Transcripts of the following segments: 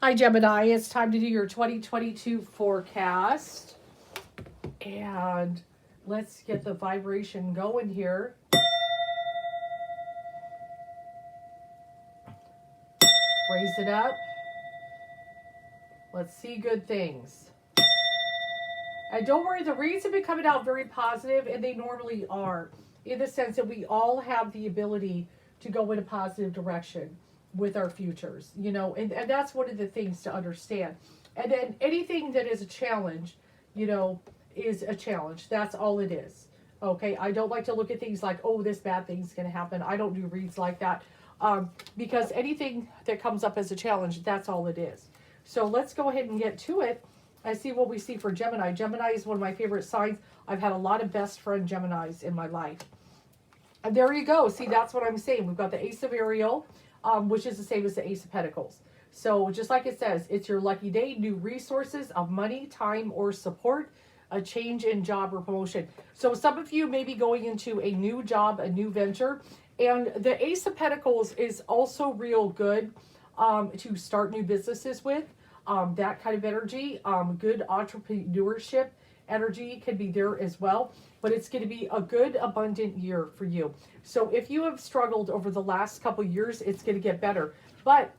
Hi, Gemini. It's time to do your 2022 forecast. And let's get the vibration going here. Raise it up. Let's see good things. And don't worry, the reads have been coming out very positive, and they normally are, in the sense that we all have the ability to go in a positive direction with our futures, you know, and that's one of the things to understand. And then anything that is a challenge, you know, is a challenge. That's all it is. Okay, I don't like to look at things like, oh, this bad thing's going to happen. I don't do reads like that, because anything that comes up as a challenge, that's all it is. So let's go ahead and get to it. I see what we see for Gemini. Gemini is one of my favorite signs. I've had a lot of best friend Geminis in my life. And there you go. See, that's what I'm saying. We've got the Ace of Ariel, which is the same as the Ace of Pentacles. So just like it says, it's your lucky day, new resources of money, time, or support, a change in job or promotion. So some of you may be going into a new job, a new venture. And the Ace of Pentacles is also real good to start new businesses with. That kind of energy, good entrepreneurship energy can be there as well, but it's going to be a good, abundant year for you. So if you have struggled over the last couple years, it's going to get better. But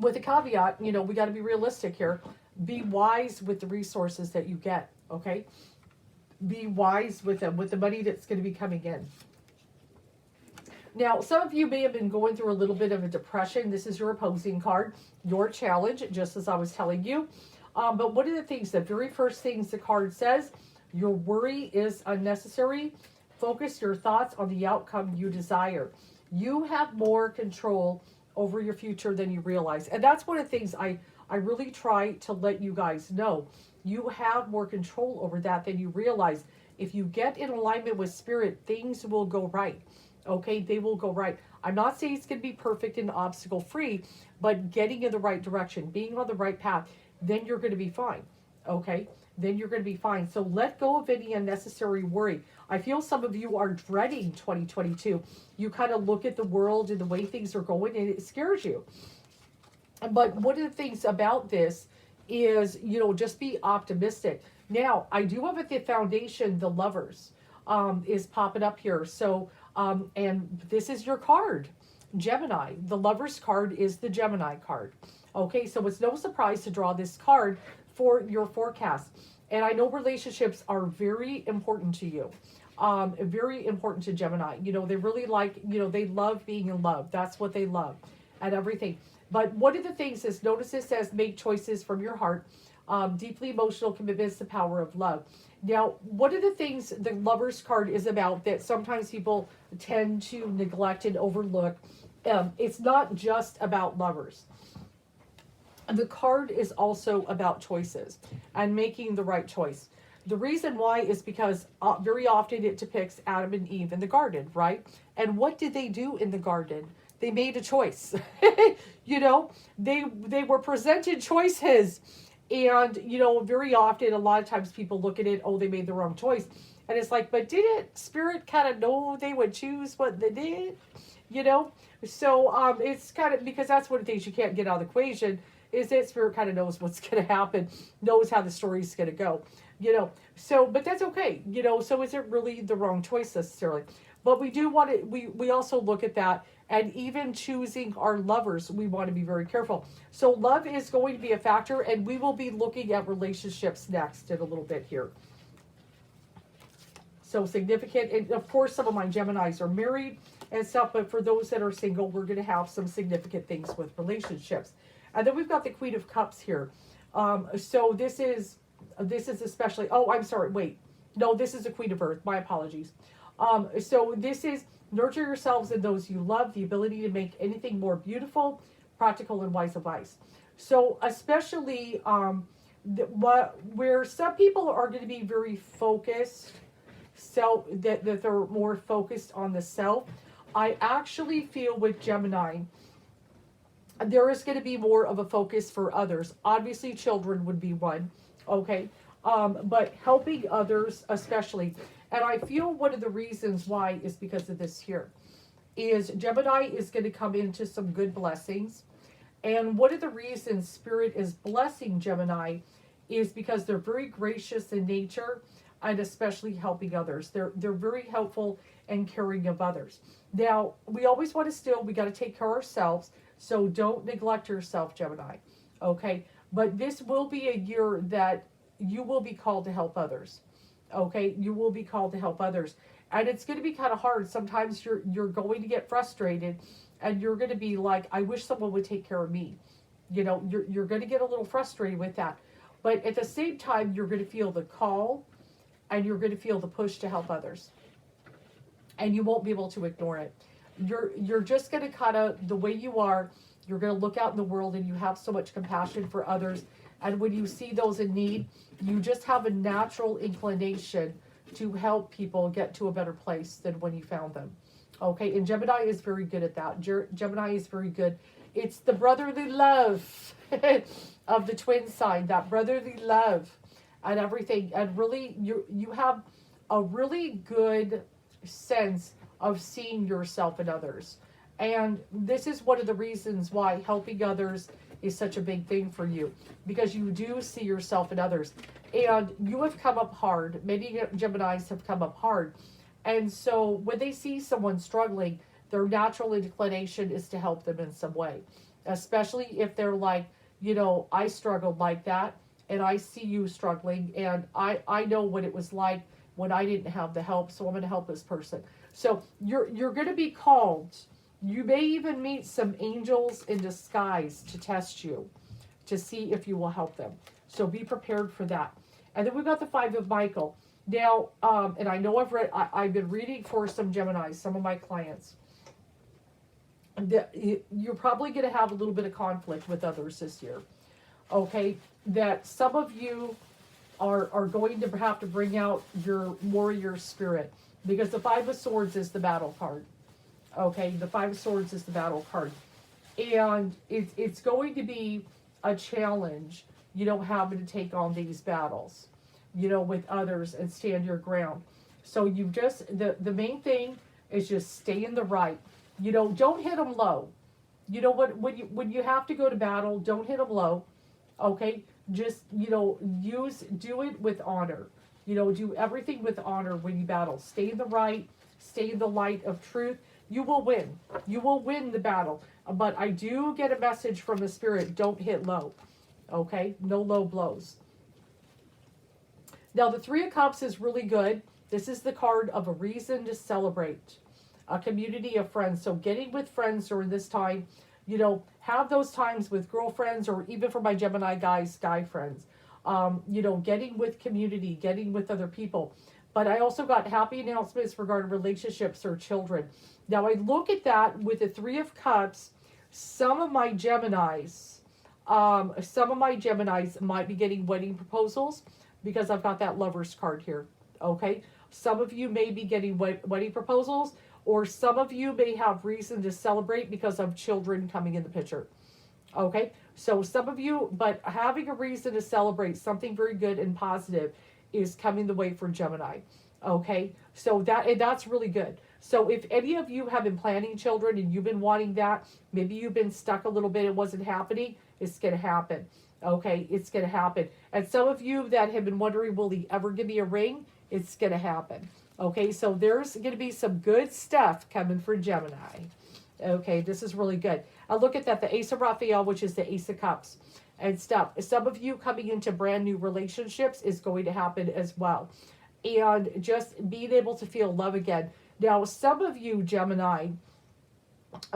with a caveat, you know, we got to be realistic here. Be wise with the resources that you get, okay? Be wise with them, with the money that's going to be coming in. Now, some of you may have been going through a little bit of a depression. This is your opposing card, your challenge, just as I was telling you. But one of the things, the very first things the card says, your worry is unnecessary. Focus your thoughts on the outcome you desire. You have more control over your future than you realize. And that's one of the things I really try to let you guys know. You have more control over that than you realize. If you get in alignment with spirit, things will go right. Okay, they will go right. I'm not saying it's going to be perfect and obstacle free, but getting in the right direction, being on the right path, then you're going to be fine. Okay, then you're going to be fine. So let go of any unnecessary worry. I feel some of you are dreading 2022. You kind of look at the world and the way things are going, and it scares you. But one of the things about this is, you know, just be optimistic. Now, I do have at the foundation, the Lovers is popping up here. So, and this is your card, Gemini. The Lovers card is the Gemini card. Okay, so it's no surprise to draw this card for your forecast. And I know relationships are very important to you. Very important to Gemini. You know, they really like, you know, they love being in love. That's what they love and everything. But one of the things is, notice it says, make choices from your heart. Deeply emotional commitments, the power of love. Now, one of the things the Lovers card is about that sometimes people tend to neglect and overlook, it's not just about lovers. The card is also about choices and making the right choice. The reason why is because very often it depicts Adam and Eve in the garden, right? And what did they do in the garden? They made a choice. You know, they were presented choices. And, you know, very often, a lot of times people look at it, oh, they made the wrong choice. And it's like, but didn't Spirit kind of know they would choose what they did? You know? So it's kind of, because that's one of the things you can't get out of the equation, is that Spirit kind of knows what's going to happen, knows how the story's going to go. You know? So, but that's okay. You know? So is it really the wrong choice necessarily? But we do want to, we also look at that. And even choosing our lovers, we want to be very careful. So love is going to be a factor, and we will be looking at relationships next in a little bit here. So significant, and of course some of my Geminis are married and stuff, but for those that are single, we're going to have some significant things with relationships. And then we've got the Queen of Cups here. So this is especially, oh, I'm sorry, wait. No, this is the Queen of Earth. My apologies. So this is, nurture yourselves and those you love, the ability to make anything more beautiful, practical, and wise advice. So especially where some people are going to be very focused, so that they're more focused on the self, I actually feel with Gemini, there is going to be more of a focus for others. Obviously, children would be one, okay? But helping others especially. And I feel one of the reasons why is because of this here. Is Gemini is going to come into some good blessings. And one of the reasons Spirit is blessing Gemini is because they're very gracious in nature and especially helping others. They're very helpful and caring of others. Now, we always want to we got to take care of ourselves, so don't neglect yourself, Gemini. Okay? But this will be a year that you will be called to help others. Okay? You will be called to help others. And it's going to be kind of hard. Sometimes you're going to get frustrated and you're going to be like, I wish someone would take care of me. You know, you're going to get a little frustrated with that. But at the same time, you're going to feel the call and you're going to feel the push to help others. And you won't be able to ignore it. You're just going to kind of, the way you are, you're going to look out in the world and you have so much compassion for others. And when you see those in need, you just have a natural inclination to help people get to a better place than when you found them. Okay, and Gemini is very good at that. Gemini is very good. It's the brotherly love of the twin sign, that brotherly love and everything. And really, you have a really good sense of seeing yourself in others. And this is one of the reasons why helping others is such a big thing for you, because you do see yourself in others. And you have come up hard. Many Geminis have come up hard. And so when they see someone struggling, their natural inclination is to help them in some way. Especially if they're like, you know, I struggled like that, and I see you struggling, and I know what it was like when I didn't have the help, so I'm going to help this person. So you're going to be called. You may even meet some angels in disguise to test you, to see if you will help them. So be prepared for that. And then we've got the Five of Michael. Now, and I know I've been reading for some Geminis, some of my clients. You're probably going to have a little bit of conflict with others this year. Okay, that some of you are going to have to bring out your warrior spirit, because the Five of Swords is the battle card. Okay, the Five of Swords is the battle card. And it's going to be a challenge, you know, having to take on these battles, you know, with others and stand your ground. So you just, the main thing is just stay in the right. You know, don't hit them low. You know what, when you have to go to battle, don't hit them low. Okay, just, you know, do it with honor. You know, do everything with honor when you battle. Stay in the right, stay in the light of truth. You will win. You will win the battle. But I do get a message from the Spirit, don't hit low. Okay, no low blows. Now the Three of Cups is really good. This is the card of a reason to celebrate. A community of friends. So getting with friends during this time, you know, have those times with girlfriends, or even for my Gemini guys, guy friends. You know, getting with community, getting with other people. But I also got happy announcements regarding relationships or children. Now I look at that with the Three of Cups. Some of my Geminis might be getting wedding proposals, because I've got that Lover's card here. Okay, some of you may be getting wedding proposals, or some of you may have reason to celebrate because of children coming in the picture. Okay, so some of you, but having a reason to celebrate something very good and positive is coming the way for Gemini. Okay, so that's really good. So if any of you have been planning children and you've been wanting that, maybe you've been stuck a little bit, it wasn't happening, it's going to happen. Okay, it's going to happen. And some of you that have been wondering, will he ever give me a ring? It's going to happen. Okay, so there's going to be some good stuff coming for Gemini. Okay, this is really good. I look at that, the Ace of Raphael, which is the Ace of Cups and stuff. Some of you coming into brand new relationships is going to happen as well. And just being able to feel love again. Now, some of you, Gemini,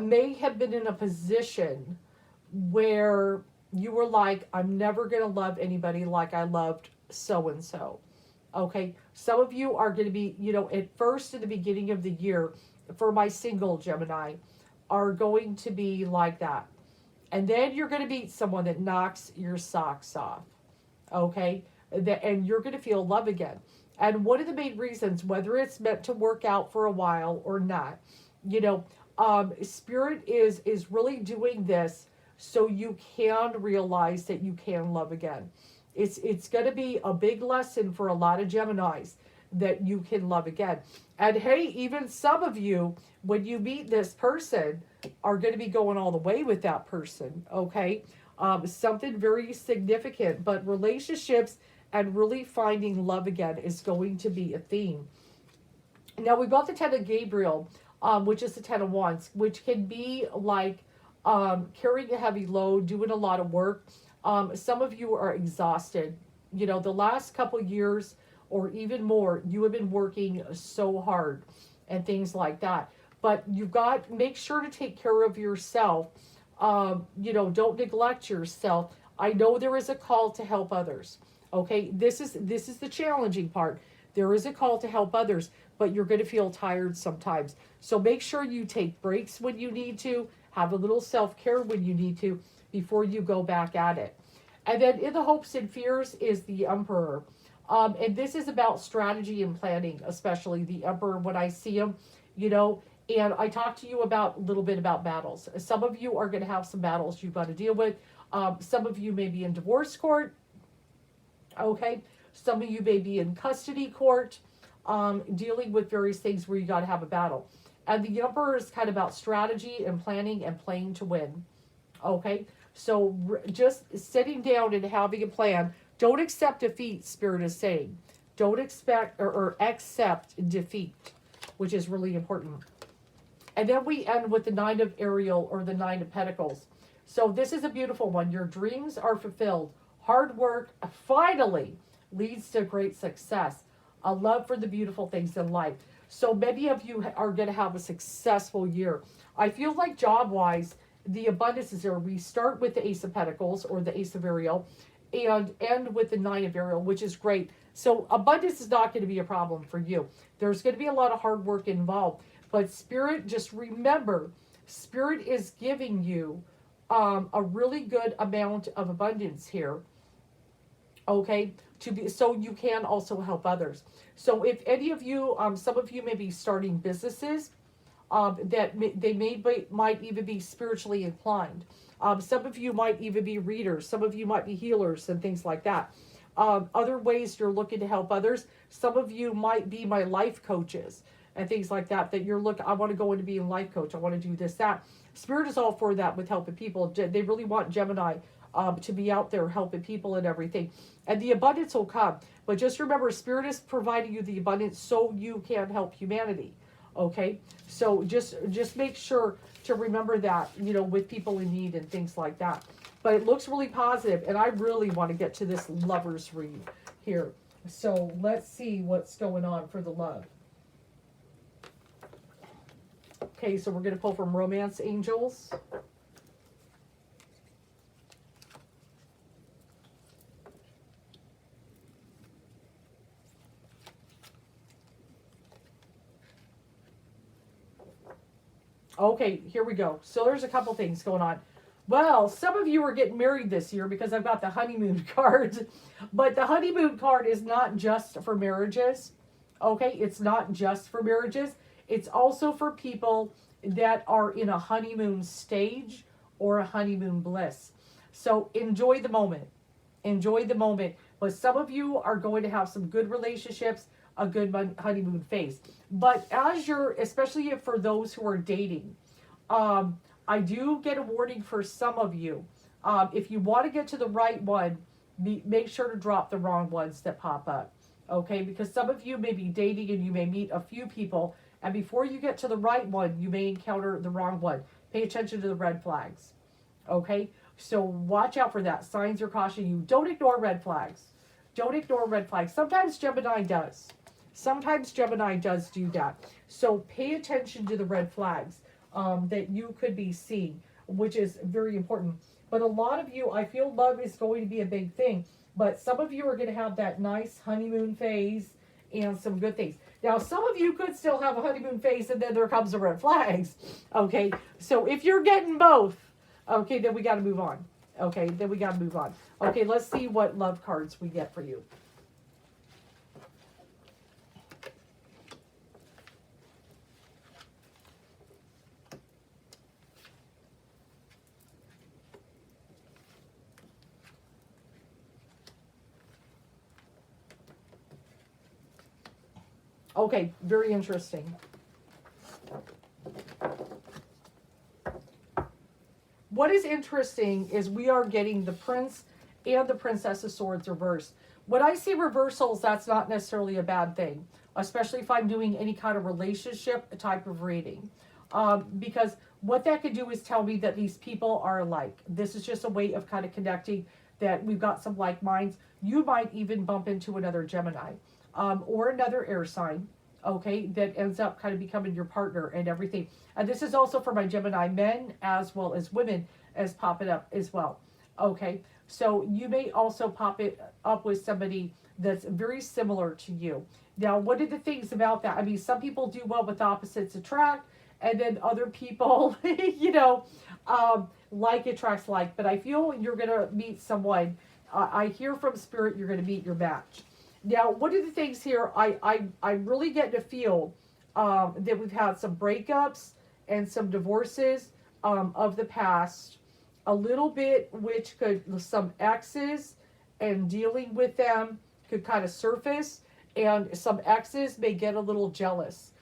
may have been in a position where you were like, I'm never going to love anybody like I loved so-and-so. Okay, some of you are going to be, you know, at first in the beginning of the year, for my single Gemini, are going to be like that. And then you're going to meet someone that knocks your socks off. Okay, and you're going to feel love again. And one of the main reasons, whether it's meant to work out for a while or not, you know, Spirit is really doing this so you can realize that you can love again. It's going to be a big lesson for a lot of Geminis that you can love again. And hey, even some of you, when you meet this person, are going to be going all the way with that person, okay? Something very significant, but relationships and really finding love again is going to be a theme. Now, we got the Ten of Gabriel, which is the Ten of Wands, which can be like carrying a heavy load, doing a lot of work. Some of you are exhausted. You know, the last couple years or even more, you have been working so hard and things like that. But you've got, make sure to take care of yourself. You know, don't neglect yourself. I know there is a call to help others. Okay, this is the challenging part. There is a call to help others, but you're going to feel tired sometimes. So make sure you take breaks when you need to, have a little self-care when you need to, before you go back at it. And then in the hopes and fears is the Emperor. And this is about strategy and planning, especially the Emperor when I see him, you know. And I talked to you about a little bit about battles. Some of you are going to have some battles you've got to deal with. Some of you may be in divorce court. Okay. Some of you may be in custody court, dealing with various things where you got to have a battle. And the Emperor is kind of about strategy and planning and playing to win. Okay. So just sitting down and having a plan. Don't accept defeat, Spirit is saying. Don't expect or accept defeat, which is really important. And then we end with the Nine of Ariel, or the Nine of Pentacles. So this is a beautiful one. Your dreams are fulfilled. Hard work finally leads to great success. A love for the beautiful things in life. So many of you are going to have a successful year. I feel like job-wise, the abundance is there. We start with the Ace of Pentacles, or the Ace of Ariel, and end with the Nine of Ariel, which is great. So abundance is not going to be a problem for you. There's going to be a lot of hard work involved. But Spirit, just remember, Spirit is giving you a really good amount of abundance here. Okay, so you can also help others. So if any of you, some of you may be starting businesses might even be spiritually inclined. Some of you might even be readers. Some of you might be healers and things like that. Other ways you're looking to help others. Some of you might be my life coaches and things like that, that you're looking, I want to go into being a life coach. I want to do this, that. Spirit is all for that with helping people. They really want Gemini to be out there helping people and everything. And the abundance will come. But just remember, Spirit is providing you the abundance so you can help humanity. Okay? So just make sure to remember that, you know, with people in need and things like that. But it looks really positive, and I really want to get to this lover's read here. So let's see what's going on for the love. Okay, so we're going to pull from Romance Angels. Okay, here we go. So there's a couple things going on. Well, some of you are getting married this year because I've got the honeymoon card. But the honeymoon card is not just for marriages. Okay, it's not just for marriages. It's also for people that are in a honeymoon stage or a honeymoon bliss. So enjoy the moment. Enjoy the moment. But some of you are going to have some good relationships, a good honeymoon phase. But as you're, especially for those who are dating, I do get a warning for some of you. If you want to get to the right one, make sure to drop the wrong ones that pop up. Okay? Because some of you may be dating and you may meet a few people, and before you get to the right one, you may encounter the wrong one. Pay attention to the red flags. Okay? So watch out for that. Signs are cautioning you. Don't ignore red flags. Don't ignore red flags. Sometimes Gemini does. Sometimes Gemini does do that. So pay attention to the red flags that you could be seeing, which is very important. But a lot of you, I feel love is going to be a big thing. But some of you are going to have that nice honeymoon phase and some good things. Now, some of you could still have a honeymoon phase, and then there comes the red flags. Okay, so if you're getting both, okay, then we got to move on. Okay, then we got to move on. Okay, let's see what love cards we get for you. Okay, very interesting. What is interesting is we are getting the Prince and the Princess of Swords reversed. When I see reversals, that's not necessarily a bad thing, especially if I'm doing any kind of relationship type of reading. Because what that could do is tell me that these people are alike. This is just a way of kind of connecting that we've got some like minds. You might even bump into another Gemini or another air sign, okay, that ends up kind of becoming your partner and everything. And this is also for my Gemini men as well as women as pop it up as well. Okay, so you may also pop it up with somebody that's very similar to you. Now, what are the things about that? I mean, some people do well with opposites attract, and then other people, like attracts like. But I feel you're going to meet someone. I hear from spirit you're going to meet your match. Now, one of the things here, I really get to feel that we've had some breakups and some divorces of the past, a little bit, which could, some exes and dealing with them could kind of surface, and some exes may get a little jealous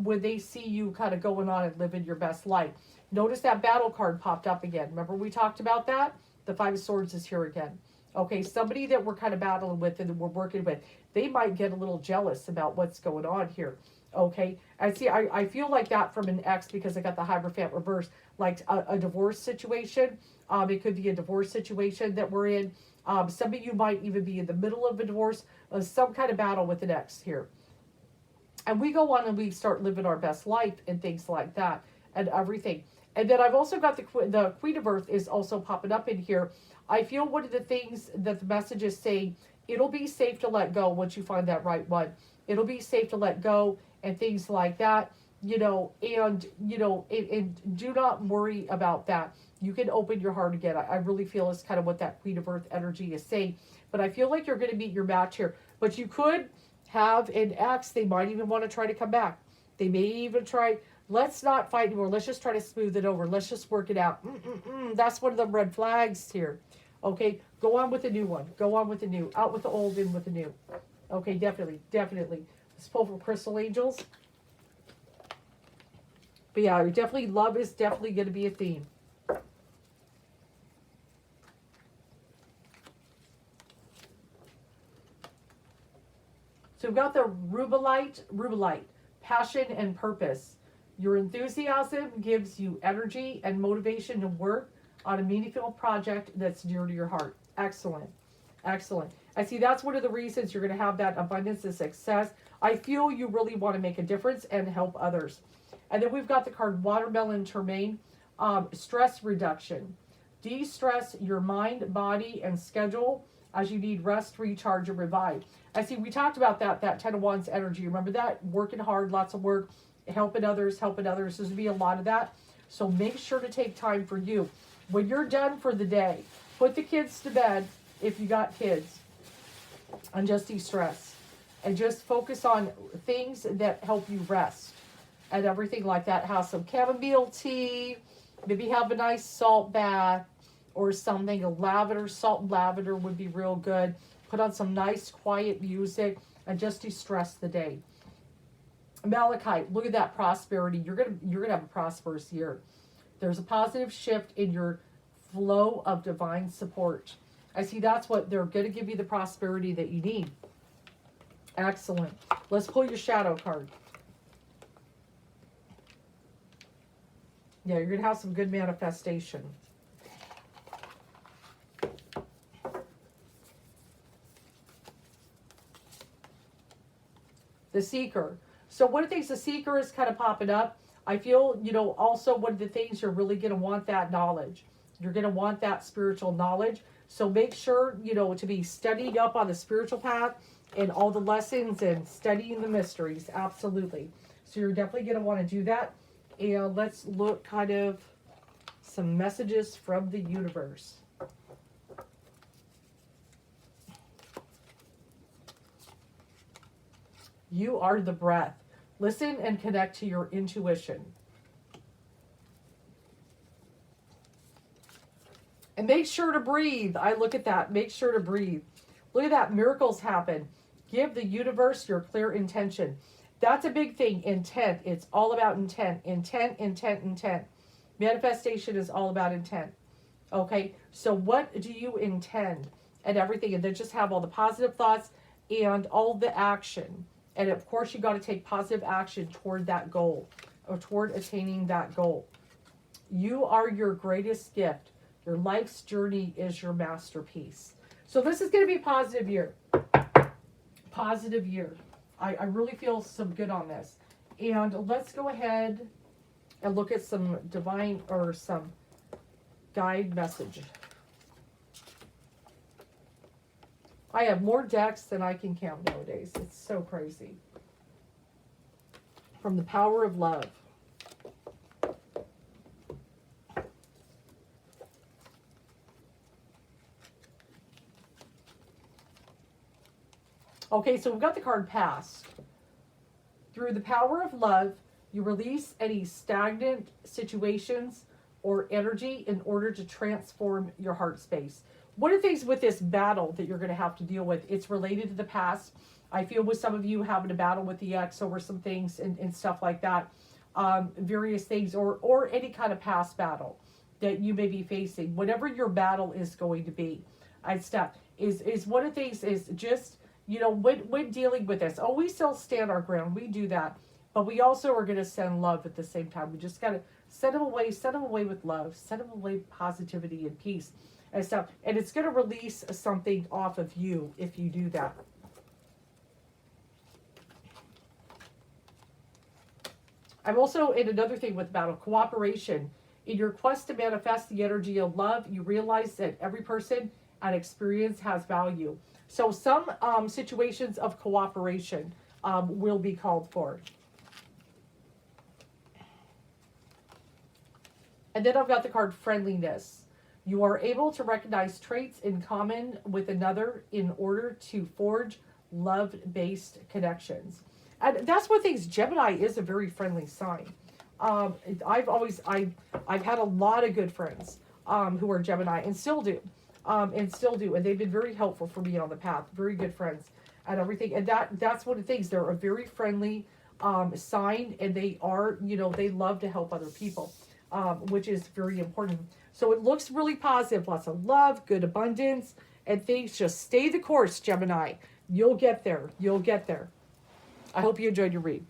when they see you kind of going on and living your best life. Notice that battle card popped up again. Remember we talked about that? The Five of Swords is here again. Okay, somebody that we're kind of battling with and we're working with, they might get a little jealous about what's going on here. Okay, I see. I feel like that from an ex because I got the Hierophant reverse, like a divorce situation. It could be a divorce situation that we're in. Some of you might even be in the middle of a divorce, some kind of battle with an ex here. And we go on and we start living our best life and things like that and everything. And then I've also got the Queen of Earth is also popping up in here. I feel one of the things that the message is saying, it'll be safe to let go once you find that right one. It'll be safe to let go and things like that, and do not worry about that. You can open your heart again. I really feel it's kind of what that Queen of Earth energy is saying. But I feel like you're going to meet your match here. But you could have an ex. They might even want to try to come back. They may even try, let's not fight anymore. Let's just try to smooth it over. Let's just work it out. That's one of the red flags here. Okay, go on with the new one. Go on with the new. Out with the old, in with the new. Okay, definitely. Let's pull for Crystal Angels. But yeah, love is definitely going to be a theme. So we've got the Rubelite, passion and purpose. Your enthusiasm gives you energy and motivation to work on a meaningful project that's dear to your heart. Excellent. I see that's one of the reasons you're going to have that abundance and success. I feel you really want to make a difference and help others. And then we've got the card Watermelon Termaine, stress reduction. De-stress your mind, body, and schedule as you need rest, recharge, and revive. I see we talked about that Ten of Wands energy. Remember that? Working hard, lots of work, helping others. There's going to be a lot of that. So make sure to take time for you. When you're done for the day, put the kids to bed if you got kids, and just de-stress. And just focus on things that help you rest and everything like that. Have some chamomile tea, maybe have a nice salt bath or something. Salt and lavender would be real good. Put on some nice quiet music and just de-stress the day. Malachite, look at that prosperity. You're gonna have a prosperous year. There's a positive shift in your flow of divine support. I see that's what they're going to give you, the prosperity that you need. Excellent. Let's pull your shadow card. Yeah, you're going to have some good manifestation. The Seeker. So one of the things, the Seeker is kind of popping up. I feel, also one of the things you're really going to want that knowledge. You're going to want that spiritual knowledge. So make sure, to be studied up on the spiritual path and all the lessons and studying the mysteries. Absolutely. So you're definitely going to want to do that. And let's look kind of some messages from the universe. You are the breath. Listen and connect to your intuition. And make sure to breathe. I look at that. Make sure to breathe. Look at that. Miracles happen. Give the universe your clear intention. That's a big thing. Intent. It's all about intent. Intent, intent, intent. Manifestation is all about intent. Okay, so what do you intend and everything? And then just have all the positive thoughts and all the action. And of course, you got to take positive action toward that goal or toward attaining that goal. You are your greatest gift. Your life's journey is your masterpiece. So this is going to be a positive year. Positive year. I really feel some good on this. And let's go ahead and look at some divine or some guide message. I have more decks than I can count nowadays. It's so crazy. From the power of love. Okay, so we've got the card Past. Through the power of love, you release any stagnant situations or energy in order to transform your heart space. One of the things with this battle that you're going to have to deal with, it's related to the past. I feel with some of you having a battle with the ex over some things and stuff like that, various things, or any kind of past battle that you may be facing. Whatever your battle is going to be, is one of the things is just, you know, when dealing with this, we still stand our ground. We do that. But we also are going to send love at the same time. We just got to send them away with love, send them away with positivity and peace and stuff. And it's going to release something off of you if you do that. I'm also in another thing with battle, cooperation. In your quest to manifest the energy of love, you realize that every person and experience has value. So some situations of cooperation will be called for. And then I've got the card Friendliness. You are able to recognize traits in common with another in order to forge love-based connections. And that's one thing, Gemini is a very friendly sign. I've had a lot of good friends who are Gemini and still do. And they've been very helpful for me on the path. Very good friends and everything. And that's one of the things. They're a very friendly sign, and they are, you know, they love to help other people, which is very important. So it looks really positive. Lots of love, good abundance, and things. Just stay the course, Gemini. You'll get there. You'll get there. I hope you enjoyed your read.